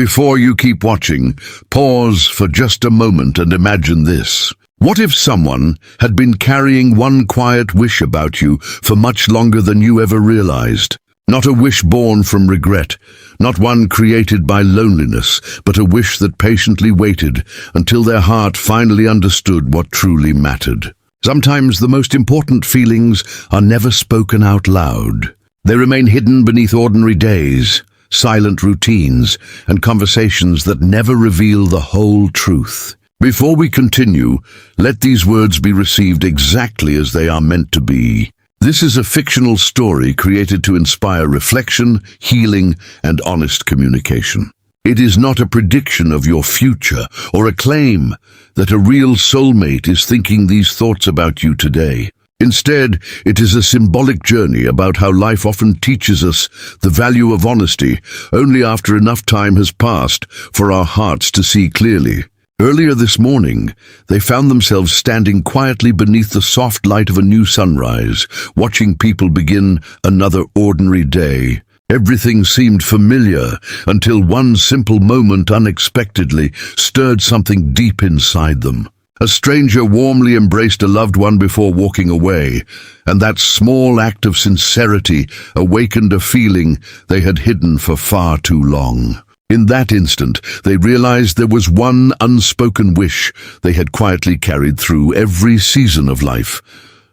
Before you keep watching, pause for just a moment and imagine this. What if someone had been carrying one quiet wish about you for much longer than you ever realized? Not a wish born from regret, not one created by loneliness, but a wish that patiently waited until their heart finally understood what truly mattered. Sometimes the most important feelings are never spoken out loud. They remain hidden beneath ordinary days, silent routines, and conversations that never reveal the whole truth. Before we continue, let these words be received exactly as they are meant to be. This is a fictional story created to inspire reflection, healing, and honest communication. It is not a prediction of your future or a claim that a real soulmate is thinking these thoughts about you today. Instead, it is a symbolic journey about how life often teaches us the value of honesty only after enough time has passed for our hearts to see clearly. Earlier this morning, they found themselves standing quietly beneath the soft light of a new sunrise, watching people begin another ordinary day. Everything seemed familiar until one simple moment unexpectedly stirred something deep inside them. A stranger warmly embraced a loved one before walking away, and that small act of sincerity awakened a feeling they had hidden for far too long. In that instant, they realized there was one unspoken wish they had quietly carried through every season of life,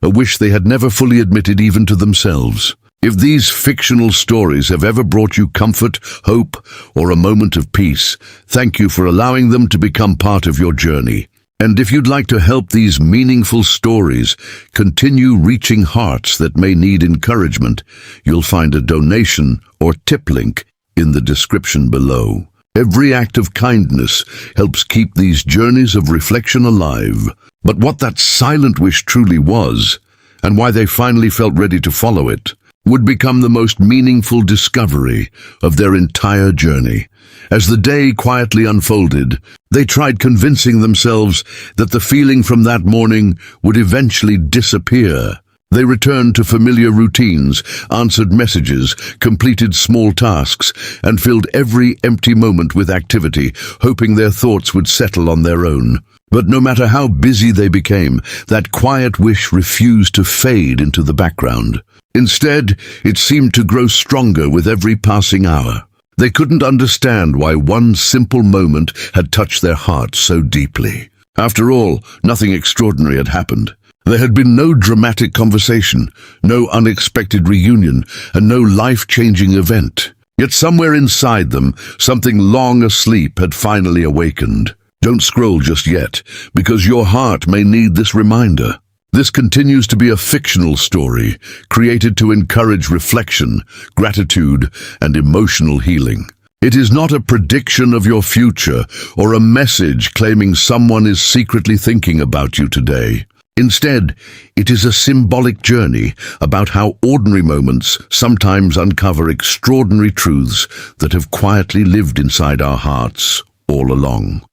a wish they had never fully admitted even to themselves. If these fictional stories have ever brought you comfort, hope, or a moment of peace, thank you for allowing them to become part of your journey. And if you'd like to help these meaningful stories continue reaching hearts that may need encouragement, you'll find a donation or tip link in the description below. Every act of kindness helps keep these journeys of reflection alive. But what that silent wish truly was, and why they finally felt ready to follow it, would become the most meaningful discovery of their entire journey. As the day quietly unfolded, they tried convincing themselves that the feeling from that morning would eventually disappear. They returned to familiar routines, answered messages, completed small tasks, and filled every empty moment with activity, hoping their thoughts would settle on their own. But no matter how busy they became, that quiet wish refused to fade into the background. Instead, it seemed to grow stronger with every passing hour. They couldn't understand why one simple moment had touched their hearts so deeply. After all, nothing extraordinary had happened. There had been no dramatic conversation, no unexpected reunion, and no life-changing event. Yet somewhere inside them, something long asleep had finally awakened. Don't scroll just yet, because your heart may need this reminder. This continues to be a fictional story, created to encourage reflection, gratitude, and emotional healing. It is not a prediction of your future or a message claiming someone is secretly thinking about you today. Instead, it is a symbolic journey about how ordinary moments sometimes uncover extraordinary truths that have quietly lived inside our hearts all along.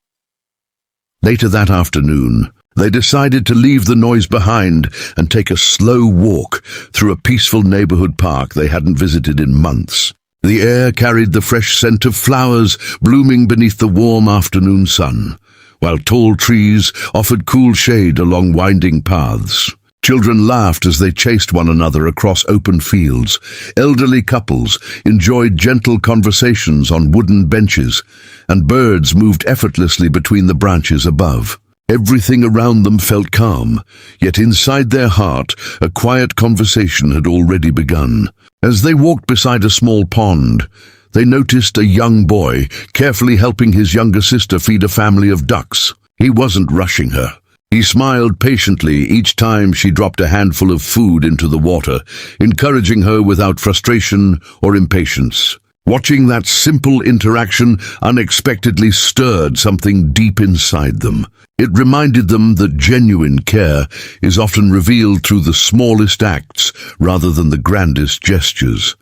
Later that afternoon, they decided to leave the noise behind and take a slow walk through a peaceful neighborhood park they hadn't visited in months. The air carried the fresh scent of flowers blooming beneath the warm afternoon sun, while tall trees offered cool shade along winding paths. Children laughed as they chased one another across open fields. Elderly couples enjoyed gentle conversations on wooden benches, and birds moved effortlessly between the branches above. Everything around them felt calm, yet inside their heart, a quiet conversation had already begun. As they walked beside a small pond, they noticed a young boy carefully helping his younger sister feed a family of ducks. He wasn't rushing her. He smiled patiently each time she dropped a handful of food into the water, encouraging her without frustration or impatience. Watching that simple interaction unexpectedly stirred something deep inside them. It reminded them that genuine care is often revealed through the smallest acts rather than the grandest gestures.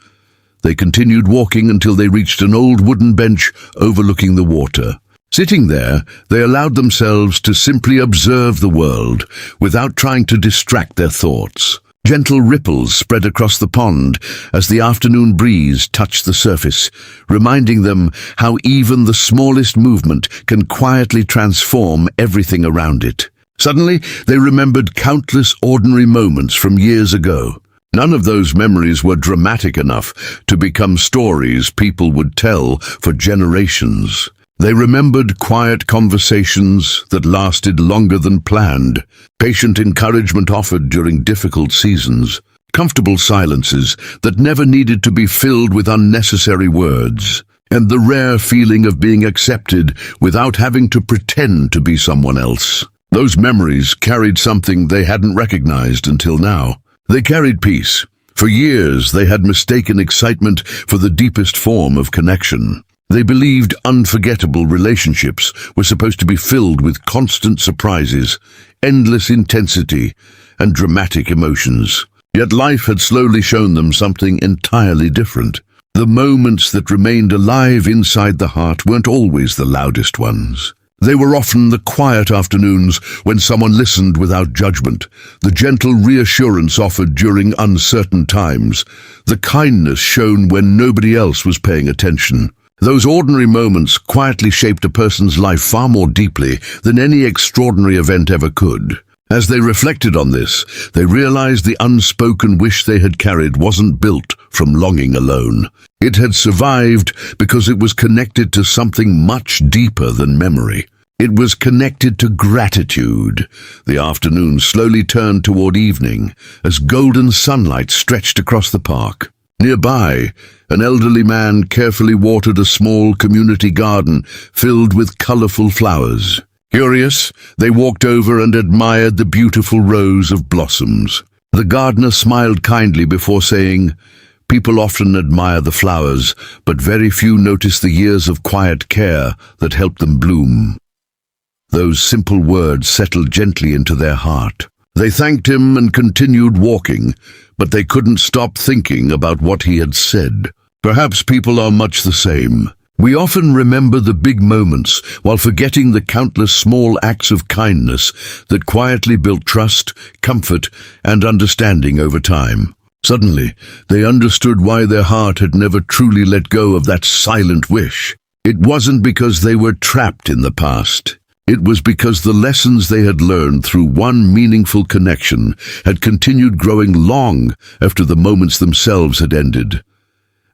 They continued walking until they reached an old wooden bench overlooking the water. Sitting there, they allowed themselves to simply observe the world without trying to distract their thoughts. Gentle ripples spread across the pond as the afternoon breeze touched the surface, reminding them how even the smallest movement can quietly transform everything around it. Suddenly, they remembered countless ordinary moments from years ago. None of those memories were dramatic enough to become stories people would tell for generations. They remembered quiet conversations that lasted longer than planned, patient encouragement offered during difficult seasons, comfortable silences that never needed to be filled with unnecessary words, and the rare feeling of being accepted without having to pretend to be someone else. Those memories carried something they hadn't recognized until now. They carried peace. For years, they had mistaken excitement for the deepest form of connection. They believed unforgettable relationships were supposed to be filled with constant surprises, endless intensity, and dramatic emotions. Yet life had slowly shown them something entirely different. The moments that remained alive inside the heart weren't always the loudest ones. They were often the quiet afternoons when someone listened without judgment, the gentle reassurance offered during uncertain times, the kindness shown when nobody else was paying attention. Those ordinary moments quietly shaped a person's life far more deeply than any extraordinary event ever could. As they reflected on this, they realized the unspoken wish they had carried wasn't built from longing alone. It had survived because it was connected to something much deeper than memory. It was connected to gratitude. The afternoon slowly turned toward evening as golden sunlight stretched across the park. Nearby, an elderly man carefully watered a small community garden filled with colorful flowers. Curious, they walked over and admired the beautiful rows of blossoms. The gardener smiled kindly before saying, "People often admire the flowers, but very few notice the years of quiet care that help them bloom." Those simple words settled gently into their heart. They thanked him and continued walking, but they couldn't stop thinking about what he had said. Perhaps people are much the same. We often remember the big moments while forgetting the countless small acts of kindness that quietly built trust, comfort, and understanding over time. Suddenly, they understood why their heart had never truly let go of that silent wish. It wasn't because they were trapped in the past. It was because the lessons they had learned through one meaningful connection had continued growing long after the moments themselves had ended.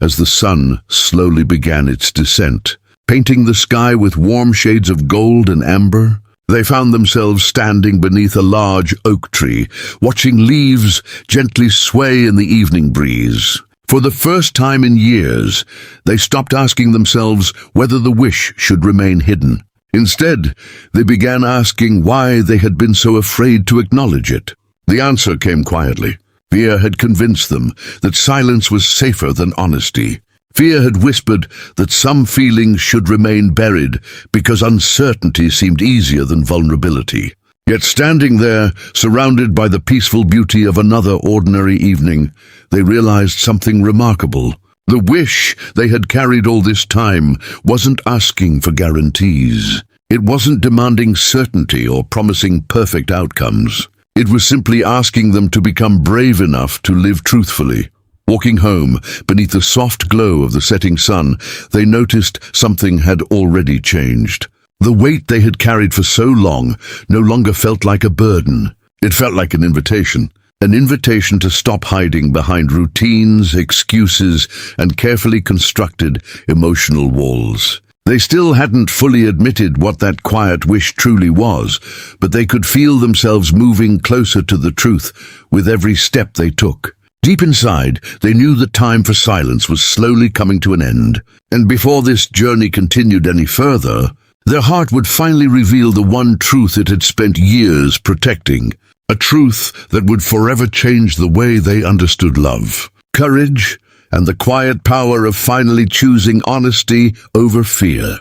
As the sun slowly began its descent, painting the sky with warm shades of gold and amber, they found themselves standing beneath a large oak tree, watching leaves gently sway in the evening breeze. For the first time in years, they stopped asking themselves whether the wish should remain hidden. Instead, they began asking why they had been so afraid to acknowledge it. The answer came quietly. Fear had convinced them that silence was safer than honesty. Fear had whispered that some feelings should remain buried because uncertainty seemed easier than vulnerability. Yet standing there, surrounded by the peaceful beauty of another ordinary evening, they realized something remarkable. The wish they had carried all this time wasn't asking for guarantees. It wasn't demanding certainty or promising perfect outcomes. It was simply asking them to become brave enough to live truthfully. Walking home, beneath the soft glow of the setting sun, they noticed something had already changed. The weight they had carried for so long no longer felt like a burden. It felt like an invitation. An invitation to stop hiding behind routines, excuses, and carefully constructed emotional walls. They still hadn't fully admitted what that quiet wish truly was, but they could feel themselves moving closer to the truth with every step they took. Deep inside, they knew the time for silence was slowly coming to an end, and before this journey continued any further, their heart would finally reveal the one truth it had spent years protecting. A truth that would forever change the way they understood love, courage, and the quiet power of finally choosing honesty over fear.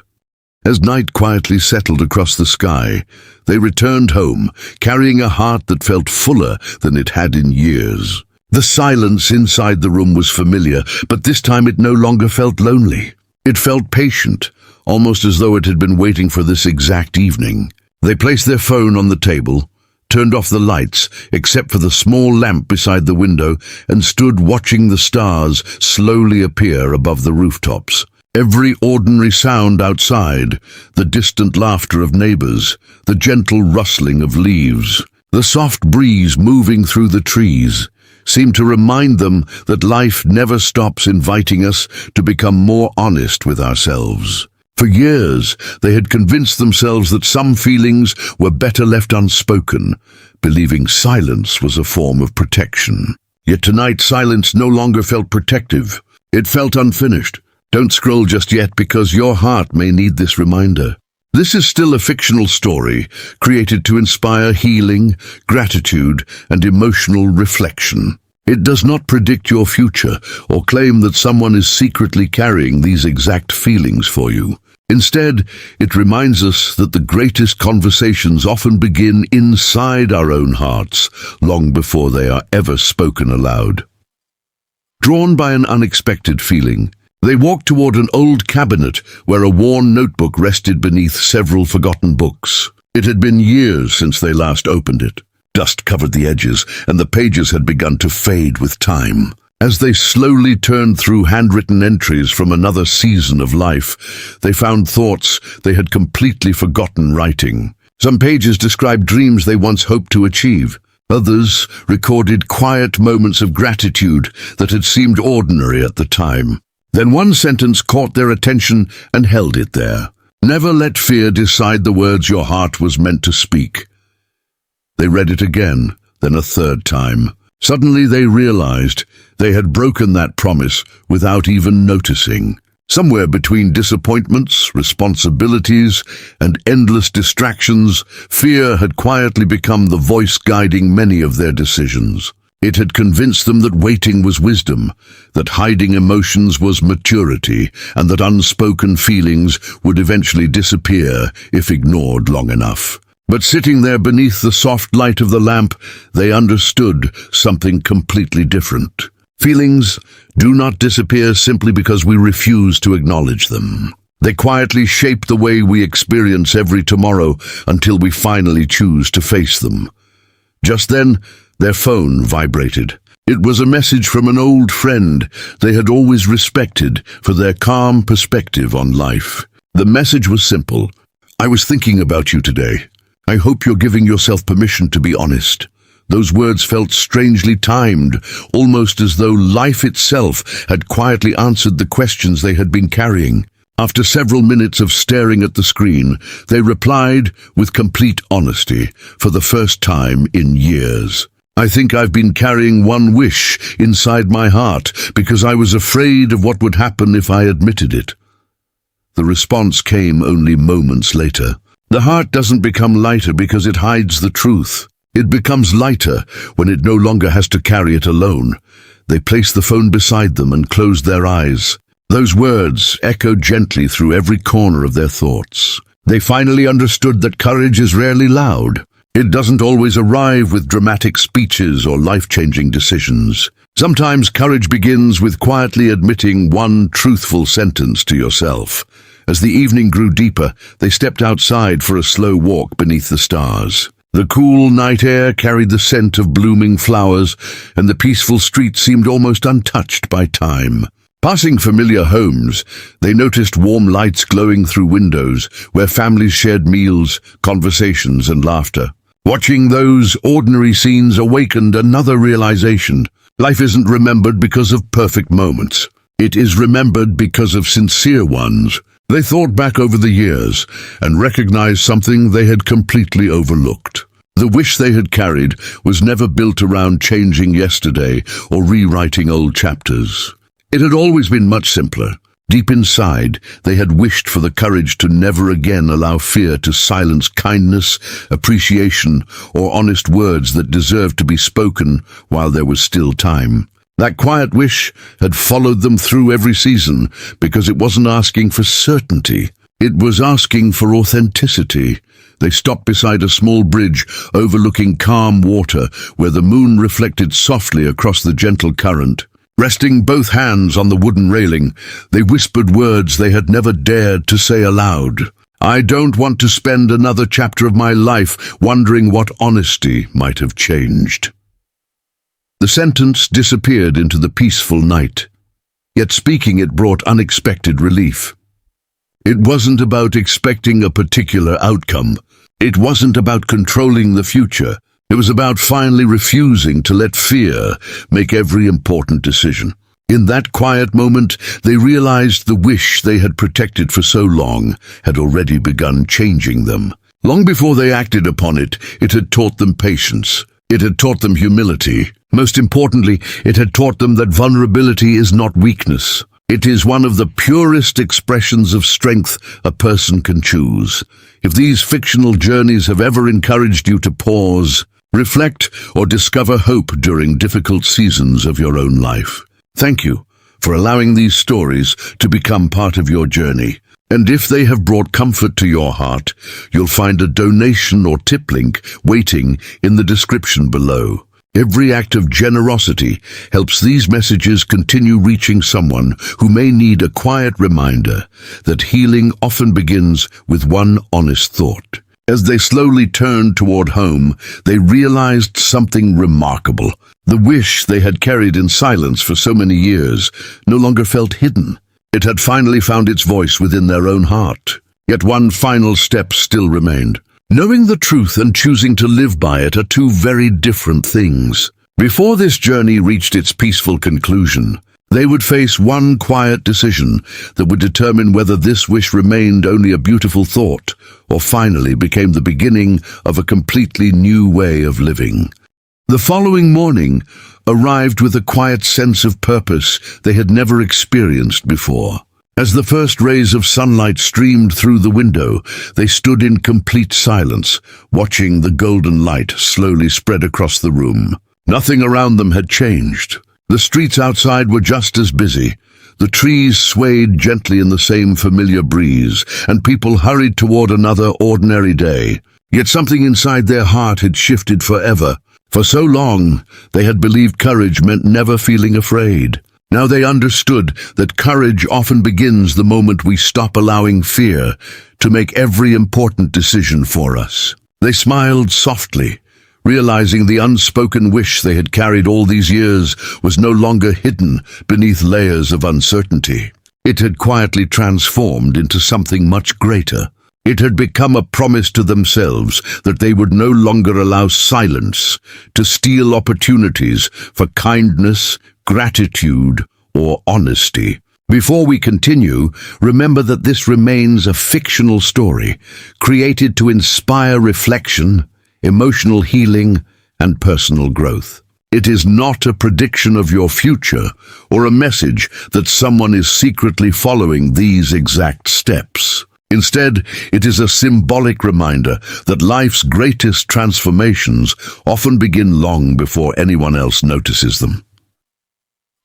As night quietly settled across the sky, they returned home, carrying a heart that felt fuller than it had in years. The silence inside the room was familiar, but this time it no longer felt lonely. It felt patient, almost as though it had been waiting for this exact evening. They placed their phone on the table, turned off the lights, except for the small lamp beside the window, and stood watching the stars slowly appear above the rooftops. Every ordinary sound outside, the distant laughter of neighbors, the gentle rustling of leaves, the soft breeze moving through the trees, seemed to remind them that life never stops inviting us to become more honest with ourselves. For years, they had convinced themselves that some feelings were better left unspoken, believing silence was a form of protection. Yet tonight, silence no longer felt protective. It felt unfinished. Don't scroll just yet, because your heart may need this reminder. This is still a fictional story, created to inspire healing, gratitude, and emotional reflection. It does not predict your future or claim that someone is secretly carrying these exact feelings for you. Instead, it reminds us that the greatest conversations often begin inside our own hearts, long before they are ever spoken aloud. Drawn by an unexpected feeling, they walked toward an old cabinet where a worn notebook rested beneath several forgotten books. It had been years since they last opened it. Dust covered the edges, and the pages had begun to fade with time. As they slowly turned through handwritten entries from another season of life, they found thoughts they had completely forgotten writing. Some pages described dreams they once hoped to achieve. Others recorded quiet moments of gratitude that had seemed ordinary at the time. Then one sentence caught their attention and held it there. Never let fear decide the words your heart was meant to speak. They read it again, then a third time. Suddenly they realized they had broken that promise without even noticing. Somewhere between disappointments, responsibilities, and endless distractions, fear had quietly become the voice guiding many of their decisions. It had convinced them that waiting was wisdom, that hiding emotions was maturity, and that unspoken feelings would eventually disappear if ignored long enough. But sitting there beneath the soft light of the lamp, they understood something completely different. Feelings do not disappear simply because we refuse to acknowledge them. They quietly shape the way we experience every tomorrow until we finally choose to face them. Just then, their phone vibrated. It was a message from an old friend they had always respected for their calm perspective on life. The message was simple. "I was thinking about you today. I hope you're giving yourself permission to be honest." Those words felt strangely timed, almost as though life itself had quietly answered the questions they had been carrying. After several minutes of staring at the screen, they replied with complete honesty, for the first time in years. "I think I've been carrying one wish inside my heart because I was afraid of what would happen if I admitted it." The response came only moments later. The heart doesn't become lighter because it hides the truth. It becomes lighter when it no longer has to carry it alone. They placed the phone beside them and closed their eyes. Those words echoed gently through every corner of their thoughts. They finally understood that courage is rarely loud. It doesn't always arrive with dramatic speeches or life-changing decisions. Sometimes courage begins with quietly admitting one truthful sentence to yourself. As the evening grew deeper, they stepped outside for a slow walk beneath the stars. The cool night air carried the scent of blooming flowers, and the peaceful street seemed almost untouched by time. Passing familiar homes, they noticed warm lights glowing through windows where families shared meals, conversations, and laughter. Watching those ordinary scenes awakened another realization. Life isn't remembered because of perfect moments. It is remembered because of sincere ones. They thought back over the years and recognized something they had completely overlooked. The wish they had carried was never built around changing yesterday or rewriting old chapters. It had always been much simpler. Deep inside, they had wished for the courage to never again allow fear to silence kindness, appreciation, or honest words that deserved to be spoken while there was still time. That quiet wish had followed them through every season because it wasn't asking for certainty. It was asking for authenticity. They stopped beside a small bridge overlooking calm water where the moon reflected softly across the gentle current. Resting both hands on the wooden railing, they whispered words they had never dared to say aloud. I don't want to spend another chapter of my life wondering what honesty might have changed." The sentence disappeared into the peaceful night, yet speaking it brought unexpected relief. It wasn't about expecting a particular outcome. It wasn't about controlling the future. It was about finally refusing to let fear make every important decision. In that quiet moment, they realized the wish they had protected for so long had already begun changing them. Long before they acted upon it, it had taught them patience. It had taught them humility. Most importantly, it had taught them that vulnerability is not weakness. It is one of the purest expressions of strength a person can choose. If these fictional journeys have ever encouraged you to pause, reflect, or discover hope during difficult seasons of your own life, thank you for allowing these stories to become part of your journey. And if they have brought comfort to your heart, you'll find a donation or tip link waiting in the description below. Every act of generosity helps these messages continue reaching someone who may need a quiet reminder that healing often begins with one honest thought. As they slowly turned toward home, they realized something remarkable. The wish they had carried in silence for so many years no longer felt hidden. It had finally found its voice within their own heart. Yet one final step still remained. Knowing the truth and choosing to live by it are two very different things. Before this journey reached its peaceful conclusion, they would face one quiet decision that would determine whether this wish remained only a beautiful thought or finally became the beginning of a completely new way of living. The following morning arrived with a quiet sense of purpose they had never experienced before. As the first rays of sunlight streamed through the window, they stood in complete silence, watching the golden light slowly spread across the room. Nothing around them had changed. The streets outside were just as busy. The trees swayed gently in the same familiar breeze, and people hurried toward another ordinary day. Yet something inside their heart had shifted forever. For so long, they had believed courage meant never feeling afraid. Now they understood that courage often begins the moment we stop allowing fear to make every important decision for us. They smiled softly, realizing the unspoken wish they had carried all these years was no longer hidden beneath layers of uncertainty. It had quietly transformed into something much greater. It had become a promise to themselves that they would no longer allow silence to steal opportunities for kindness, gratitude, or honesty. Before we continue, remember that this remains a fictional story, created to inspire reflection, emotional healing, and personal growth. It is not a prediction of your future or a message that someone is secretly following these exact steps. Instead, it is a symbolic reminder that life's greatest transformations often begin long before anyone else notices them.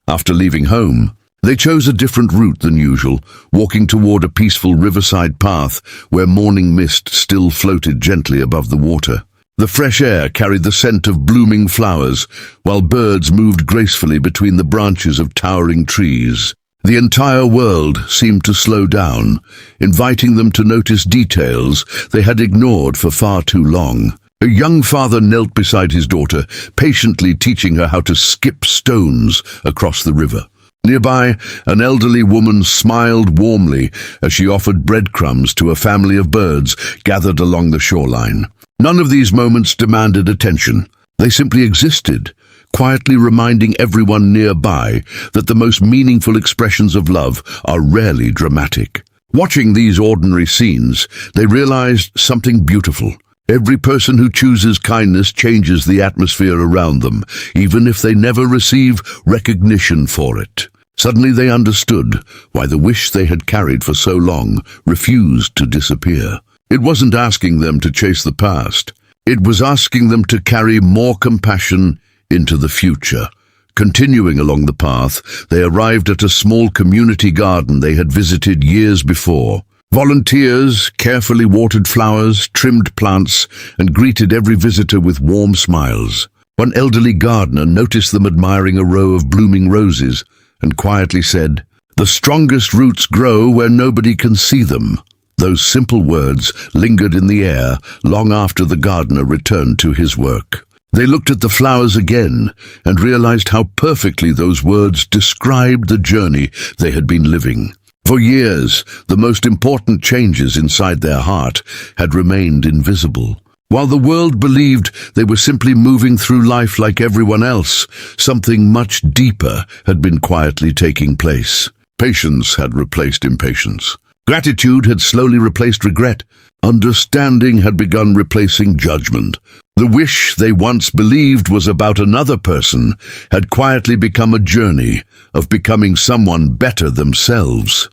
After leaving home, they chose a different route than usual, walking toward a peaceful riverside path where morning mist still floated gently above the water. The fresh air carried the scent of blooming flowers, while birds moved gracefully between the branches of towering trees. The entire world seemed to slow down, inviting them to notice details they had ignored for far too long. A young father knelt beside his daughter, patiently teaching her how to skip stones across the river. Nearby, an elderly woman smiled warmly as she offered breadcrumbs to a family of birds gathered along the shoreline. None of these moments demanded attention. They simply existed, quietly reminding everyone nearby that the most meaningful expressions of love are rarely dramatic. Watching these ordinary scenes, they realized something beautiful. Every person who chooses kindness changes the atmosphere around them, even if they never receive recognition for it. Suddenly they understood why the wish they had carried for so long refused to disappear. It wasn't asking them to chase the past. It was asking them to carry more compassion into the future. Continuing along the path, they arrived at a small community garden they had visited years before. Volunteers carefully watered flowers, trimmed plants, and greeted every visitor with warm smiles. One elderly gardener noticed them admiring a row of blooming roses and quietly said, "The strongest roots grow where nobody can see them." Those simple words lingered in the air long after the gardener returned to his work. They looked at the flowers again and realized how perfectly those words described the journey they had been living. For years, the most important changes inside their heart had remained invisible. While the world believed they were simply moving through life like everyone else, something much deeper had been quietly taking place. Patience had replaced impatience. Gratitude had slowly replaced regret. Understanding had begun replacing judgment. The wish they once believed was about another person had quietly become a journey of becoming someone better themselves.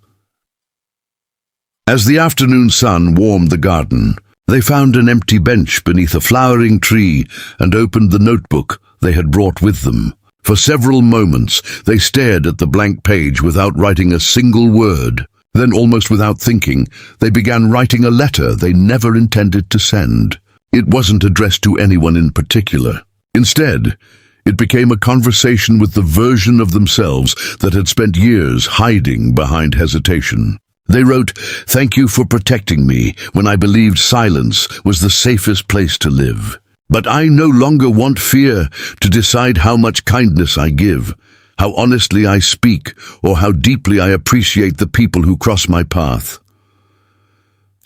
As the afternoon sun warmed the garden, they found an empty bench beneath a flowering tree and opened the notebook they had brought with them. For several moments, they stared at the blank page without writing a single word. Then, almost without thinking, they began writing a letter they never intended to send. It wasn't addressed to anyone in particular. Instead, it became a conversation with the version of themselves that had spent years hiding behind hesitation. They wrote, "Thank you for protecting me when I believed silence was the safest place to live. But I no longer want fear to decide how much kindness I give, how honestly I speak, or how deeply I appreciate the people who cross my path."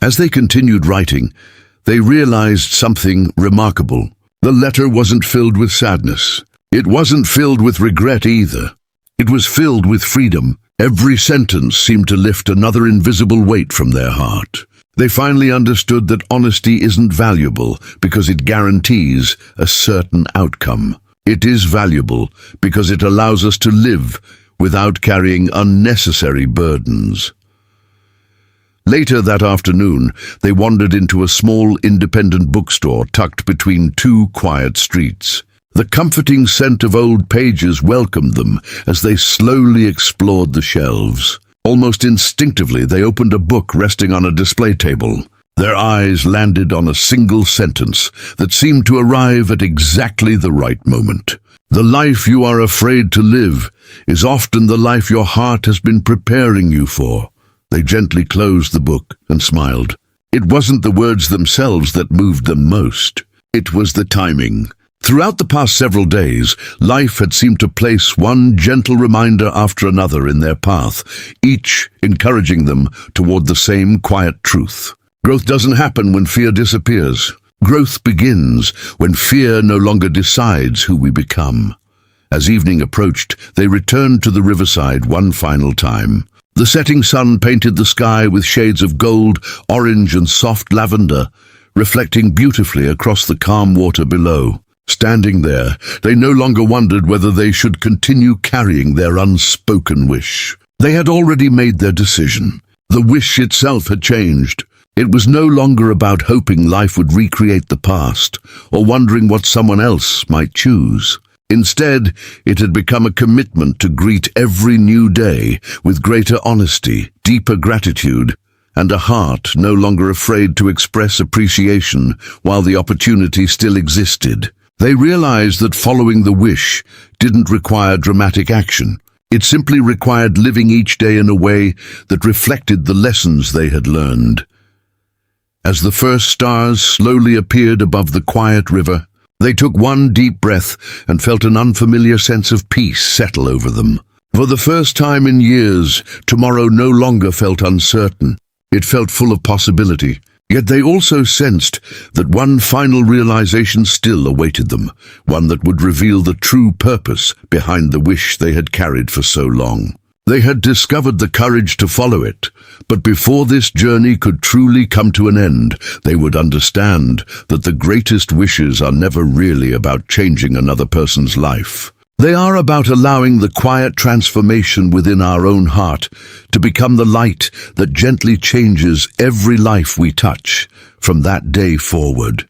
As they continued writing, they realized something remarkable. The letter wasn't filled with sadness. It wasn't filled with regret either. It was filled with freedom. Every sentence seemed to lift another invisible weight from their heart. They finally understood that honesty isn't valuable because it guarantees a certain outcome. It is valuable because it allows us to live without carrying unnecessary burdens. Later that afternoon, they wandered into a small independent bookstore tucked between two quiet streets. The comforting scent of old pages welcomed them as they slowly explored the shelves. Almost instinctively, they opened a book resting on a display table. Their eyes landed on a single sentence that seemed to arrive at exactly the right moment. "The life you are afraid to live is often the life your heart has been preparing you for." They gently closed the book and smiled. It wasn't the words themselves that moved them most. It was the timing. Throughout the past several days, life had seemed to place one gentle reminder after another in their path, each encouraging them toward the same quiet truth. Growth doesn't happen when fear disappears. Growth begins when fear no longer decides who we become. As evening approached, they returned to the riverside one final time. The setting sun painted the sky with shades of gold, orange, and soft lavender, reflecting beautifully across the calm water below. Standing there, they no longer wondered whether they should continue carrying their unspoken wish. They had already made their decision. The wish itself had changed. It was no longer about hoping life would recreate the past or wondering what someone else might choose. Instead, it had become a commitment to greet every new day with greater honesty, deeper gratitude, and a heart no longer afraid to express appreciation while the opportunity still existed. They realized that following the wish didn't require dramatic action. It simply required living each day in a way that reflected the lessons they had learned. As the first stars slowly appeared above the quiet river, they took one deep breath and felt an unfamiliar sense of peace settle over them. For the first time in years, tomorrow no longer felt uncertain. It felt full of possibility. Yet they also sensed that one final realization still awaited them, one that would reveal the true purpose behind the wish they had carried for so long. They had discovered the courage to follow it, but before this journey could truly come to an end, they would understand that the greatest wishes are never really about changing another person's life. They are about allowing the quiet transformation within our own heart to become the light that gently changes every life we touch from that day forward.